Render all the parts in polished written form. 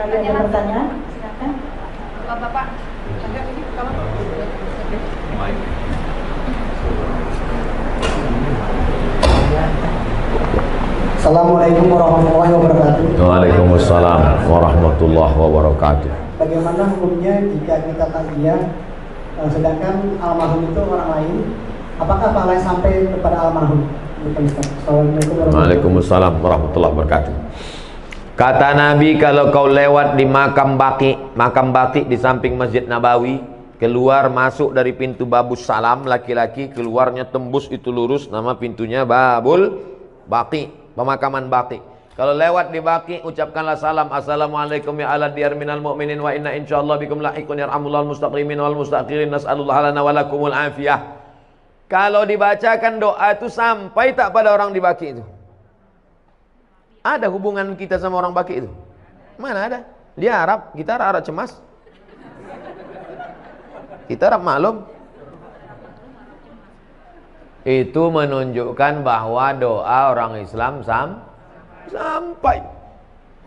Barangkali ada pertanyaan, silakan. Bapak, ini kamu. Assalamualaikum warahmatullahi wabarakatuh. Waalaikumsalam warahmatullahi wabarakatuh. Bagaimana hukumnya jika kita takziah sedangkan almarhum itu orang lain? Apakah pahalanya sampai kepada almarhum? Waalaikumsalam warahmatullahi wabarakatuh. Kata Nabi, kalau kau lewat di makam Baqi di samping Masjid Nabawi, keluar masuk dari pintu Babus Salam, laki-laki, keluarnya tembus itu lurus, nama pintunya Babul Baqi, pemakaman Baqi. Kalau lewat di Baqi, ucapkanlah salam, assalamualaikum ya ala diyar minal mu'minin wa inna insyaallah bikum lahiqun yarhamullahu al-mustaqimin wal mustakhirin nas'alullah lana wa lakumul afiyah. Kalau dibacakan doa itu sampai tak pada orang di Baqi itu? Ada hubungan kita sama orang Baqi itu? Mana ada? Dia Arab, kita Arab cemas. Kita Arab maklum. Itu menunjukkan bahwa doa orang Islam sampai.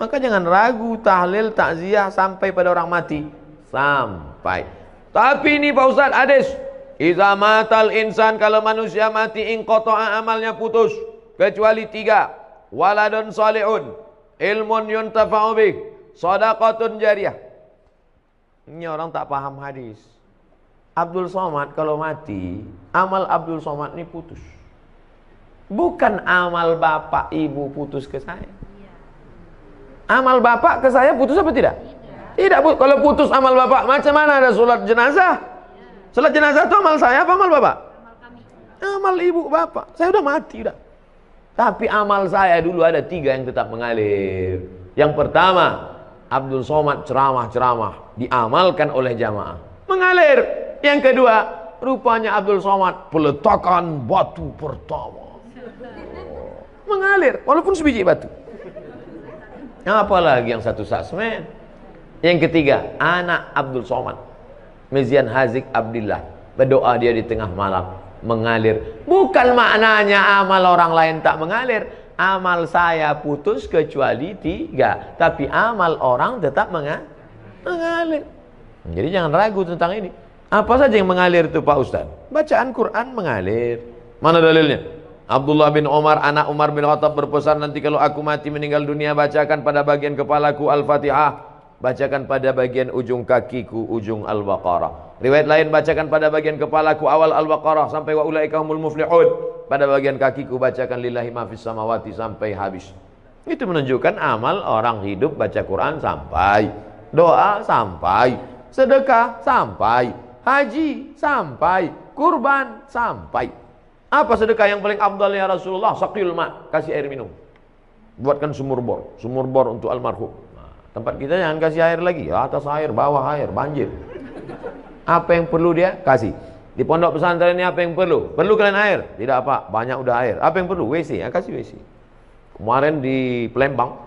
Maka jangan ragu, tahlil, takziah sampai pada orang mati. Sampai. Tapi ini Pak Ustadz, hadis. Iza matal insan, kalau manusia mati, inqata'a amalnya putus. Kecuali 3. Waladun salihun, ilmun yuntafa'u bih, shadaqatun jariyah. Ini orang tak paham hadis. Abdul Somad kalau mati, amal Abdul Somad ini putus. Bukan amal bapak ibu putus ke saya. Amal bapak ke saya putus apa tidak? Tidak. Kalau putus amal bapak, macam mana ada sholat jenazah? Sholat jenazah itu amal saya apa amal bapak? Amal ibu bapak. Saya udah mati udah. Tapi amal saya dulu ada 3 yang tetap mengalir. Yang pertama, Abdul Somad ceramah-ceramah diamalkan oleh jamaah, mengalir. Yang kedua, rupanya Abdul Somad peletakan batu pertama, mengalir walaupun sebiji batu. Apalagi yang satu sasmen. Yang ketiga, anak Abdul Somad, Mizian Hazik Abdillah, berdoa dia di tengah malam, mengalir. Bukan maknanya amal orang lain tak mengalir. Amal saya putus kecuali 3, tapi amal orang tetap mengalir. Jadi jangan ragu tentang ini. Apa saja yang mengalir itu Pak Ustadz? Bacaan Quran mengalir. Mana dalilnya? Abdullah bin Umar, anak Umar bin Khattab berpesan, nanti kalau aku mati meninggal dunia, bacakan pada bagian kepalaku Al-Fatihah, bacakan pada bagian ujung kakiku ujung Al-Baqarah. Riwayat lain, bacakan pada bagian kepalaku awal Al-Baqarah sampai wa ulaika humul muflihun. Pada bagian kakiku bacakan lillahi ma fis samawati sampai habis. Itu menunjukkan amal orang hidup baca Quran sampai, doa sampai, sedekah sampai, haji sampai, kurban sampai. Apa sedekah yang paling afdal ya Rasulullah? Saqil ma, kasih air minum. Buatkan sumur bor untuk almarhum. Nah, tempat kita jangan kasih air lagi, atas air, bawah air, banjir. Apa yang perlu dia kasih. Di pondok pesantren ini apa yang perlu? Perlu kalian air? Tidak apa, banyak udah air. Apa yang perlu? WC, ya kasih WC. Kemarin di Palembang,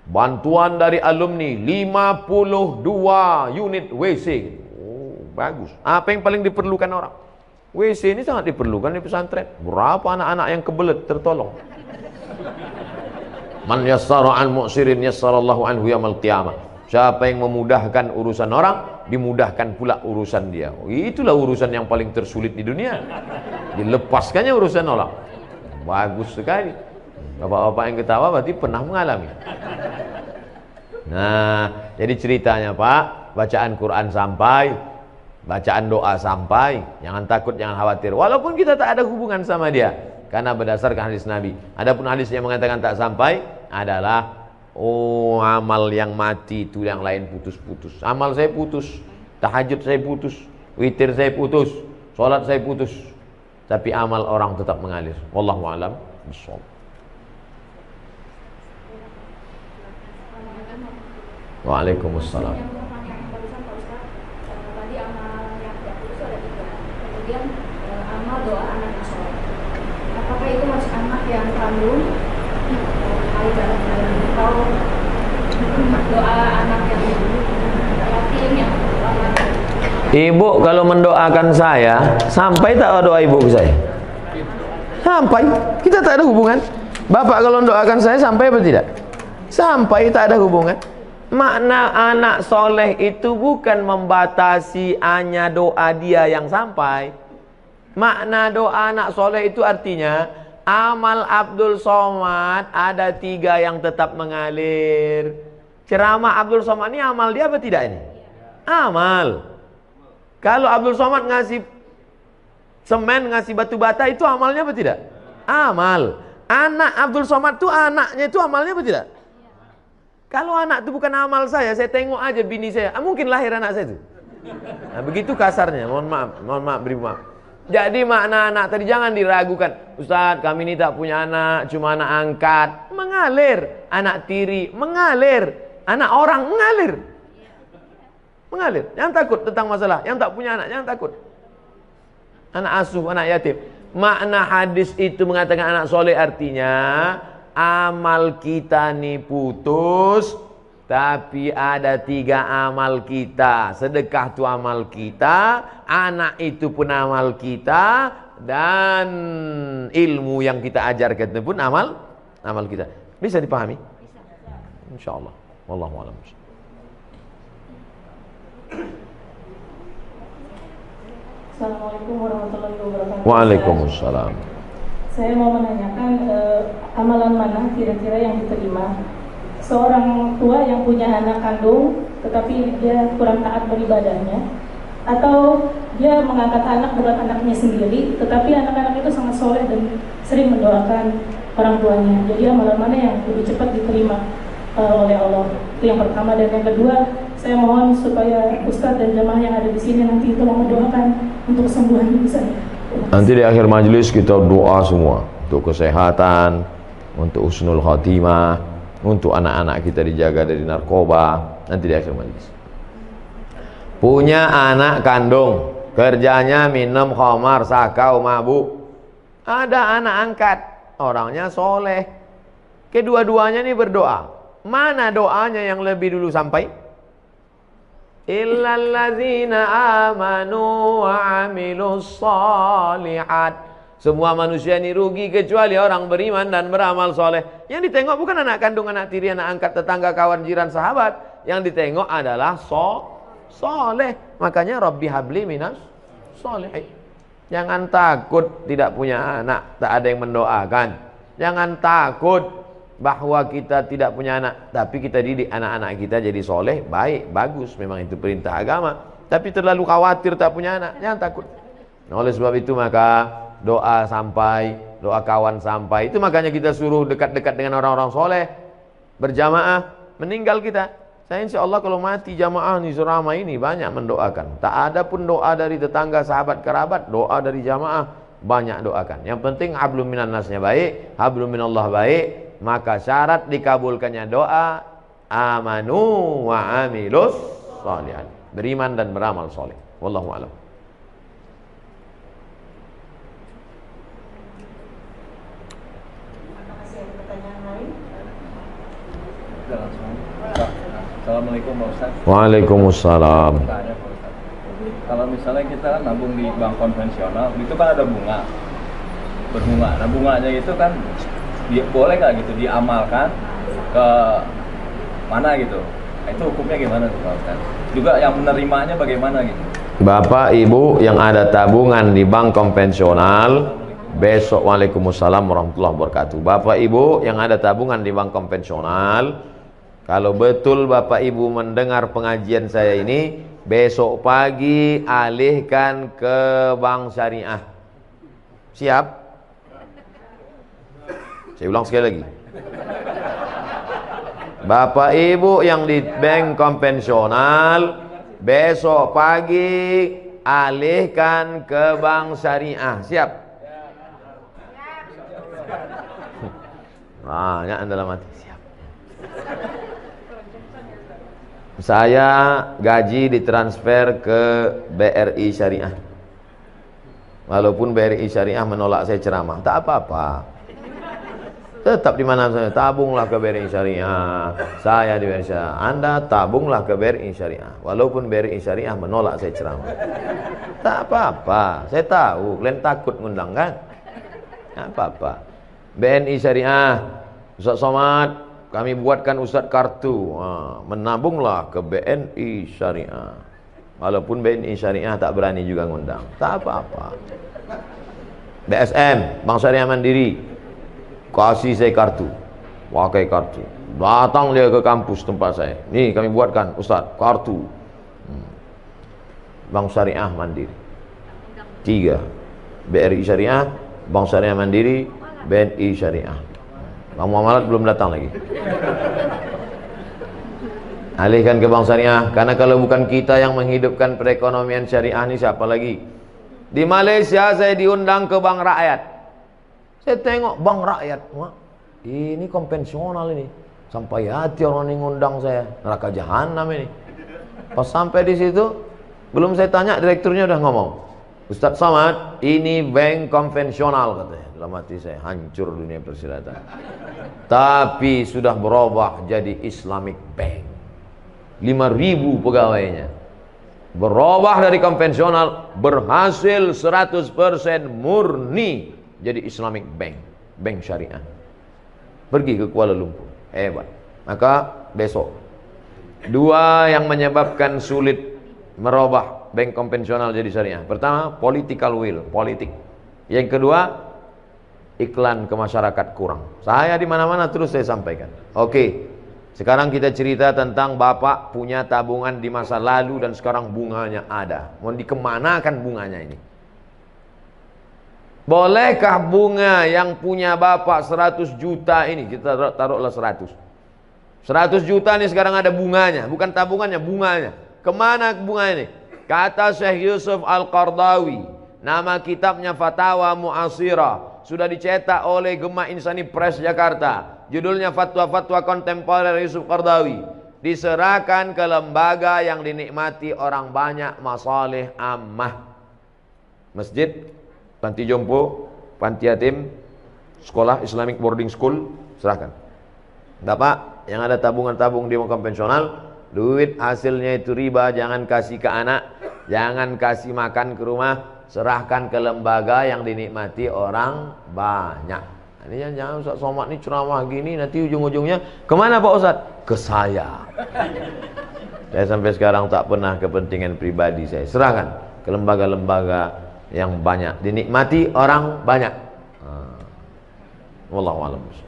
bantuan dari alumni 52 unit WC. Oh, bagus. Apa yang paling diperlukan orang? WC ini sangat diperlukan di pesantren. Berapa anak-anak yang kebelet tertolong. Man yassara an mu'sirin yassarallahu anhu yaumil qiyamah. Siapa yang memudahkan urusan orang, dimudahkan pula urusan dia. Oh, itulah urusan yang paling tersulit di dunia. Dilepaskannya urusan orang. Bagus sekali. Bapak-bapak yang ketawa berarti pernah mengalami. Nah, jadi ceritanya Pak, bacaan Quran sampai, bacaan doa sampai. Jangan takut, jangan khawatir. Walaupun kita tak ada hubungan sama dia, karena berdasarkan hadis Nabi. Adapun hadis yang mengatakan tak sampai adalah, oh, amal yang mati itu yang lain putus-putus. Amal saya putus, tahajud saya putus, witir saya putus, sholat saya putus, tapi amal orang tetap mengalir. Wallahu a'lam bishawab. Waalaikumsalam. Tadi amal yang tidak putus ada 3. Kemudian amal doa anak yang soleh. Apakah itu masih anak yang kandung? Atau doa anak yang yatim yang Ibu kalau mendoakan saya, sampai tak doa ibu ke saya? Sampai. Kita tak ada hubungan. Bapak kalau mendoakan saya sampai apa tidak? Sampai, tak ada hubungan. Makna anak soleh itu bukan membatasi hanya doa dia yang sampai. Makna doa anak soleh itu artinya amal Abdul Somad ada 3 yang tetap mengalir. Ceramah Abdul Somad ini amal dia apa tidak ini? Amal. Kalau Abdul Somad ngasih semen, ngasih batu bata, itu amalnya apa tidak? Amal. Anak Abdul Somad itu anaknya itu amalnya apa tidak? Kalau anak itu bukan amal saya tengok aja bini saya, mungkin lahir anak saya itu. Nah, begitu kasarnya, mohon maaf, beri maaf. Jadi makna anak tadi jangan diragukan. Ustaz, kami ini tak punya anak, cuma anak angkat. Mengalir. Anak tiri, mengalir. Anak orang, mengalir. Mengalir. Jangan takut tentang masalah. Yang tak punya anak, jangan takut. Anak asuh, anak yatim. Makna hadis itu mengatakan anak soleh artinya amal kita nih putus, tapi ada 3 amal kita. Sedekah itu amal kita, anak itu pun amal kita, dan ilmu yang kita ajarkan itu pun amal kita. Bisa dipahami? Insyaallah. Wallahu a'lam. Assalamualaikum warahmatullahi wabarakatuh. Waalaikumsalam. Saya mau menanyakan amalan mana kira-kira yang diterima seorang tua yang punya anak kandung tetapi dia kurang taat beribadahnya, atau dia mengangkat anak bukan anaknya sendiri tetapi anak-anak itu sangat soleh dan sering mendoakan orang tuanya. Jadi amalan mana yang lebih cepat diterima oleh Allah? Itu yang pertama. Dan yang kedua, saya mohon supaya Ustadz dan jamaah yang ada di sini nanti tolong mendoakan untuk kesembuhan ibu saya. Nanti di akhir majelis kita doa semua untuk kesehatan, untuk husnul khatimah, untuk anak-anak kita dijaga dari narkoba. Nanti di akhir majelis. Punya anak kandung, kerjanya minum khamar, sakau, mabuk. Ada anak angkat, orangnya soleh. Kedua-duanya ini berdoa. Mana doanya yang lebih dulu sampai? Illalladzina amanu wa amilus shalihat. Semua manusia ini rugi kecuali orang beriman dan beramal soleh. Yang ditengok bukan anak kandung, anak tiri, anak angkat, tetangga, kawan, jiran, sahabat. Yang ditengok adalah soleh. Makanya Rabbi habli minas sholihin. Jangan takut tidak punya anak, tak ada yang mendoakan. Jangan takut bahwa kita tidak punya anak, tapi kita didik anak-anak kita jadi soleh, baik, bagus, memang itu perintah agama. Tapi terlalu khawatir tak punya anak, jangan takut. Nah, oleh sebab itu maka doa sampai, doa kawan sampai. Itu makanya kita suruh dekat-dekat dengan orang-orang soleh, berjamaah. Meninggal kita, saya insya Allah kalau mati jamaah di Surama ini banyak mendoakan. Tak ada pun doa dari tetangga, sahabat, kerabat, doa dari jamaah banyak doakan. Yang penting hablum minan nasnya baik, hablum minallah baik. Maka syarat dikabulkannya doa amanu wa amilus sholihat, beriman dan beramal soleh. Wallahu a'lam. Assalamualaikum Pak Ustaz. Waalaikumsalam. Kalau misalnya kita kan nabung di bank konvensional, itu kan ada bunga, berbunga. Nah bunganya itu kan boleh nggak gitu diamalkan ke mana gitu? Nah, itu hukumnya gimana tuh Pak Ustaz? Juga yang menerimanya bagaimana gitu? Bapak Ibu yang ada tabungan di bank konvensional besok, waalaikumsalam warahmatullahi wabarakatuh. Bapak Ibu yang ada tabungan di bank konvensional, kalau betul Bapak Ibu mendengar pengajian saya ini, besok pagi alihkan ke bank syariah. Siap? Saya ulang sekali lagi. Bapak Ibu yang di bank konvensional, besok pagi alihkan ke bank syariah. Siap? Banyak anda dalam hati. Siap. Saya gaji ditransfer ke BRI Syariah. Walaupun BRI Syariah menolak saya ceramah, tak apa-apa. Tetap di mana saya, tabunglah ke BRI Syariah. Saya di BRI Syariah. Anda tabunglah ke BRI Syariah. Walaupun BRI Syariah menolak saya ceramah. Tak apa-apa. Saya tahu kalian takut ngundang kan? Tak apa-apa. BNI Syariah, Ustaz Somad, kami buatkan Ustadz kartu, menabunglah ke BNI Syariah. Walaupun BNI Syariah tak berani juga ngundang, tak apa-apa. BSM, Bank Syariah Mandiri, kasih saya kartu, pakai kartu. Datang dia ke kampus tempat saya, nih kami buatkan Ustadz kartu Bank Syariah Mandiri. 3, BRI Syariah, Bank Syariah Mandiri, BNI Syariah. Bang Muamalat belum datang lagi. Alihkan ke Bank Syariah, karena kalau bukan kita yang menghidupkan perekonomian syariah ini siapa lagi? Di Malaysia saya diundang ke Bank Rakyat. Saya tengok Bank Rakyat, wah, ini konvensional ini. Sampai hati orang ini ngundang saya, neraka jahanam ini. Pas sampai di situ, belum saya tanya, direkturnya udah ngomong, Ustadz Somad, ini bank konvensional katanya. Dalam hati saya, hancur dunia persilatan. Tapi sudah berubah jadi Islamic Bank. 5.000 pegawainya. Berubah dari konvensional, berhasil 100% murni jadi Islamic Bank, bank syariah. Pergi ke Kuala Lumpur, hebat. Maka besok, 2 yang menyebabkan sulit merubah bank konvensional jadi syariah. Pertama, political will, politik. Yang kedua, iklan ke masyarakat kurang. Saya di mana-mana terus saya sampaikan. Oke. Sekarang kita cerita tentang Bapak punya tabungan di masa lalu dan sekarang bunganya ada. Mau dikemanakan bunganya ini? Bolehkah bunga yang punya Bapak 100 juta ini, kita taruhlah 100 juta ini sekarang ada bunganya, bukan tabungannya, bunganya. Kemana bunga ini? Kata Syekh Yusuf Al-Qardawi, nama kitabnya Fatawa Mu'asirah, sudah dicetak oleh Gema Insani Press Jakarta. Judulnya Fatwa-Fatwa Kontemporer Yusuf Qardawi. Diserahkan ke lembaga yang dinikmati orang banyak, masalih ammah. Masjid, panti jompo, panti yatim, sekolah Islamic boarding school, serahkan. Bapak yang ada tabungan-tabung di konvensional, duit hasilnya itu riba, jangan kasih ke anak, jangan kasih makan ke rumah, serahkan ke lembaga yang dinikmati orang banyak. Ini jangan Ustaz Somad ini ceramah gini, nanti ujung-ujungnya kemana Pak Ustaz? Ke saya. Saya sampai sekarang tak pernah kepentingan pribadi saya serahkan ke lembaga-lembaga yang banyak dinikmati orang banyak. Wallahu a'lam. Ustaz,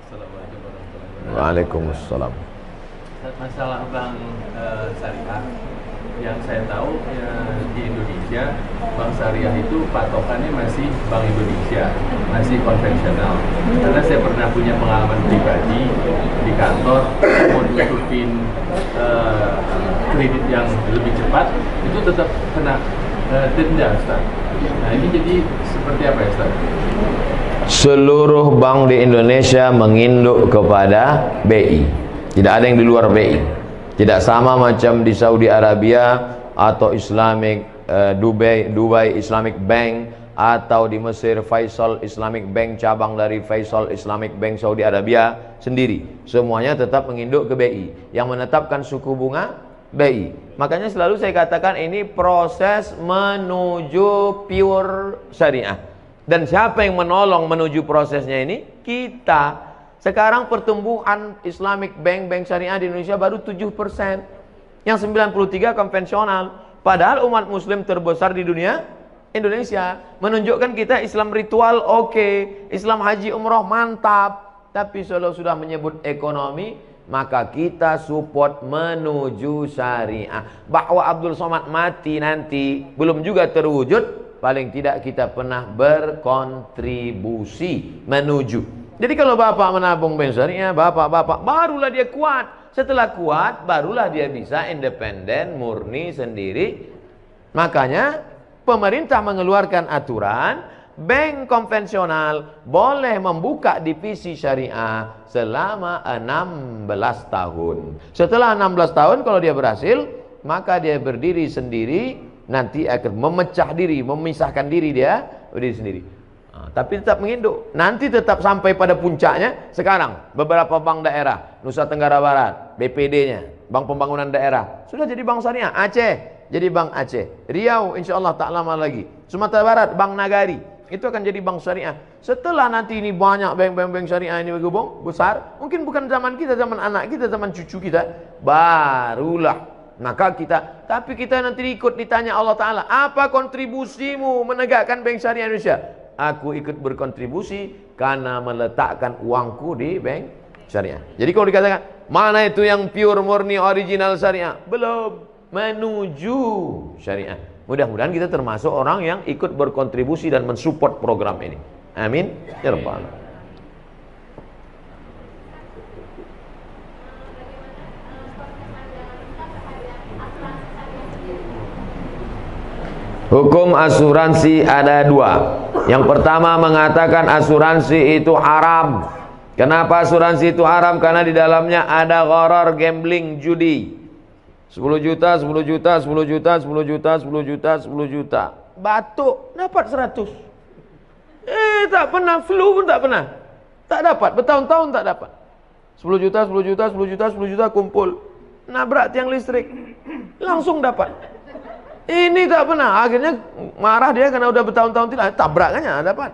assalamualaikum warahmatullahi wabarakatuh. Waalaikumsalam. Masalah bank syariah yang saya tahu di Indonesia, bank syariah itu patokannya masih Bank Indonesia, masih konvensional. Karena saya pernah punya pengalaman pribadi di kantor, mau nutupin kredit yang lebih cepat, itu tetap kena denda, Ustaz. Nah ini jadi seperti apa ya, Ustaz? Seluruh bank di Indonesia menginduk kepada BI. Tidak ada yang di luar BI. Tidak sama macam di Saudi Arabia atau Dubai Islamic Bank, atau di Mesir Faisal Islamic Bank, cabang dari Faisal Islamic Bank Saudi Arabia sendiri. Semuanya tetap menginduk ke BI. Yang menetapkan suku bunga BI. Makanya selalu saya katakan ini proses menuju pure syariah. Dan siapa yang menolong menuju prosesnya ini? Kita. Sekarang pertumbuhan Islamic Bank, bank syariah di Indonesia baru 7%. Yang 93 konvensional. Padahal umat muslim terbesar di dunia Indonesia. Menunjukkan kita Islam ritual oke, Islam haji umroh mantap. Tapi kalau sudah menyebut ekonomi, maka kita support menuju syariah. Bahwa Abdul Somad mati nanti belum juga terwujud, paling tidak kita pernah berkontribusi menuju. Jadi kalau bapak menabung bank syariah, bapak barulah dia kuat. Setelah kuat, barulah dia bisa independen, murni sendiri. Makanya pemerintah mengeluarkan aturan, bank konvensional boleh membuka divisi syariah selama 16 tahun. Setelah 16 tahun kalau dia berhasil, maka dia berdiri sendiri, nanti akan memecah diri, memisahkan diri dia berdiri sendiri. Tapi tetap menginduk. Nanti tetap sampai pada puncaknya. Sekarang beberapa bank daerah, Nusa Tenggara Barat, BPD-nya, Bank Pembangunan Daerah, sudah jadi bank syariah. Aceh jadi bank Aceh. Riau insya Allah tak lama lagi. Sumatera Barat Bank Nagari, itu akan jadi bank syariah. Setelah nanti ini banyak bank syariah ini bergabung besar, mungkin bukan zaman kita, zaman anak kita, zaman cucu kita, barulah maka kita. Tapi kita nanti ikut ditanya Allah Ta'ala, apa kontribusimu menegakkan bank syariah Indonesia? Aku ikut berkontribusi karena meletakkan uangku di bank syariah. Jadi kalau dikatakan mana itu yang pure murni original syariah, belum, menuju syariah. Mudah-mudahan kita termasuk orang yang ikut berkontribusi dan mensupport program ini. Amin ya rabbal alamin. Hukum asuransi ada dua. Yang pertama mengatakan asuransi itu haram. Kenapa asuransi itu haram? Karena di dalamnya ada gharar, gambling, judi. 10 juta, 10 juta, 10 juta, 10 juta, 10 juta, 10 juta. Batuk, dapat 100. Tak pernah, flu pun tak pernah. Tak dapat, bertahun-tahun tak dapat. 10 juta, 10 juta, 10 juta, 10 juta kumpul. Nabrak tiang listrik. Langsung dapat. Ini tak pernah. Akhirnya marah dia karena udah bertahun-tahun tidak. Tabrakannya dapat.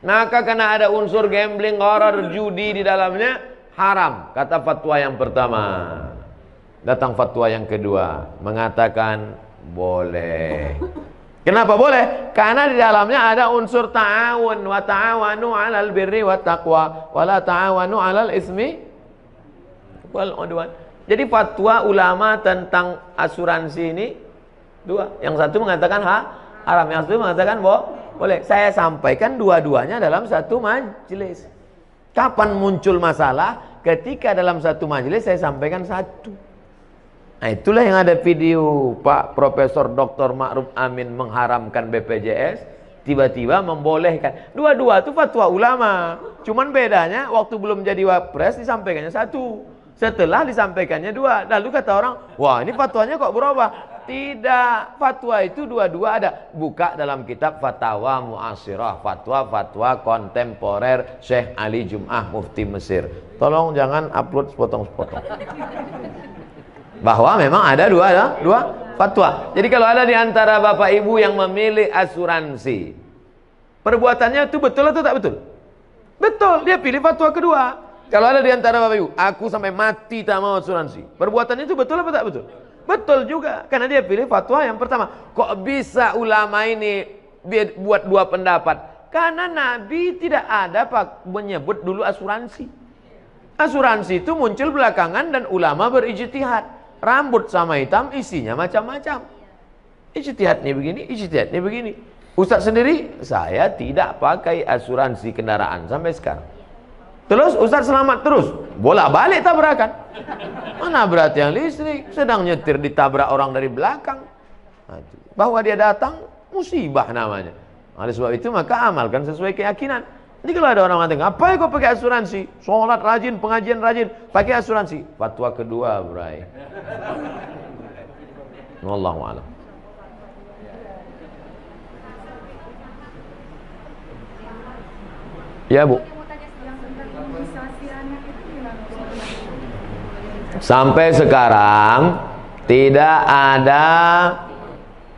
Maka karena ada unsur gambling, gharar, judi di dalamnya, haram. Kata fatwa yang pertama. Datang fatwa yang kedua, mengatakan boleh. Kenapa boleh? Karena di dalamnya ada unsur ta'awun, wa ta'awanu 'alal birri wat taqwa wa la ta'awanu 'alal ismi wal 'udwan. Jadi fatwa ulama tentang asuransi ini dua. Yang satu mengatakan haram, yang satu mengatakan boleh. Saya sampaikan dua-duanya dalam satu majelis. Kapan muncul masalah? Ketika dalam satu majelis saya sampaikan satu. Nah, itulah yang ada video Pak Profesor Dr. Ma'ruf Amin mengharamkan BPJS, tiba-tiba membolehkan. Dua-dua itu fatwa ulama. Cuman bedanya waktu belum jadi wapres disampaikannya satu. Setelah disampaikannya dua. Lalu kata orang, wah ini fatwanya kok berubah? Tidak, fatwa itu dua-dua ada. Buka dalam kitab Fatawa Mu'asirah, fatwa-fatwa kontemporer Syekh Ali Jum'ah Mufti Mesir. Tolong jangan upload sepotong-sepotong. Bahwa memang ada dua fatwa. Jadi kalau ada di antara bapak ibu yang memilih asuransi, perbuatannya itu betul atau tak betul? Betul, dia pilih fatwa kedua. Kalau ada di antara bapak ibu, aku sampai mati tak mau asuransi, perbuatannya itu betul atau tak betul? Betul juga, karena dia pilih fatwa yang pertama. Kok bisa ulama ini buat dua pendapat? Karena Nabi tidak ada menyebut dulu asuransi. Asuransi itu muncul belakangan dan ulama berijtihad. Rambut sama hitam isinya macam-macam. Ijtihadnya begini, ijtihadnya begini. Ustaz sendiri, saya tidak pakai asuransi kendaraan sampai sekarang. Terus Ustaz selamat terus, bolak-balik tabrakan. Mana berat yang listrik, sedang nyetir ditabrak orang dari belakang. Bahwa dia datang, musibah namanya. Oleh sebab itu maka amalkan sesuai keyakinan. Jadi kalau ada orang mengatakan, apa ya kau pakai asuransi? Sholat rajin, pengajian rajin, pakai asuransi. Fatwa kedua, bray. Wallahu a'lam. Ya Bu. Sampai sekarang tidak ada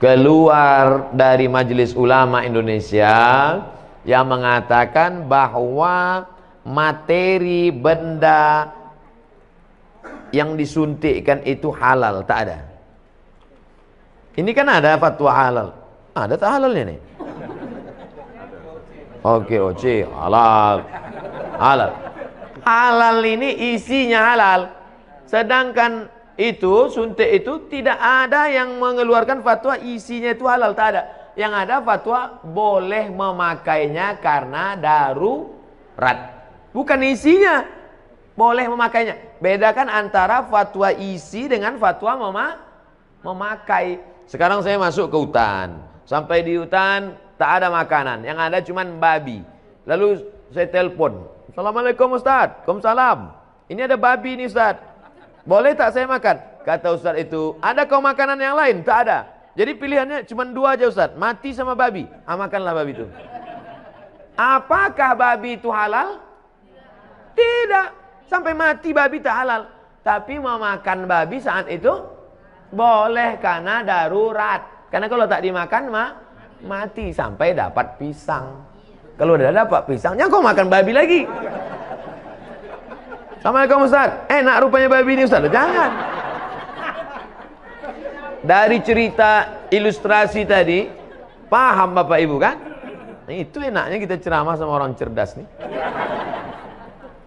keluar dari Majelis Ulama Indonesia yang mengatakan bahwa materi benda yang disuntikkan itu halal. Tak ada. Ini kan ada fatwa halal. Ada tak halalnya nih? Oke, oke, halal. Halal. Halal ini isinya halal. Sedangkan itu, suntik itu tidak ada yang mengeluarkan fatwa isinya itu halal. Tak ada. Yang ada fatwa boleh memakainya karena darurat. Bukan isinya. Boleh memakainya. Bedakan antara fatwa isi dengan fatwa memakai. Sekarang saya masuk ke hutan. Sampai di hutan tak ada makanan. Yang ada cuman babi. Lalu saya telepon. Assalamualaikum Ustaz. Waalaikumsalam. Ini ada babi nih Ustaz. Boleh tak saya makan? Kata Ustaz itu, ada kau makanan yang lain? Tak ada. Jadi pilihannya cuma dua aja Ustaz, mati sama babi. Makanlah babi itu. Apakah babi itu halal? Tidak. Sampai mati babi tak halal. Tapi memakan babi saat itu boleh karena darurat. Karena kalau tak dimakan mati sampai dapat pisang. Kalau udah dapat pisangnya kau makan babi lagi. Assalamualaikum Ustaz. Enak rupanya babi ini Ustaz. Jangan. Dari cerita ilustrasi tadi, paham Bapak Ibu kan? Nah, itu enaknya kita ceramah sama orang cerdas nih.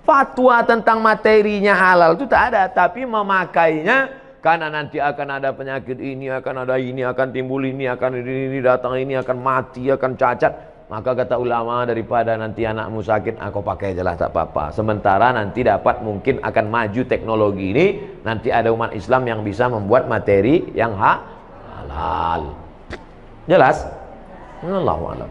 Fatwa tentang materinya halal itu tak ada, tapi memakainya karena nanti akan ada penyakit ini, akan ada ini, akan timbul ini, akan ini datang ini, akan mati, akan cacat. Maka kata ulama, daripada nanti anakmu sakit, aku pakai aja lah tak apa-apa. Sementara nanti dapat mungkin akan maju teknologi ini, nanti ada umat Islam yang bisa membuat materi yang halal. Jelas? Wallahu a'lam.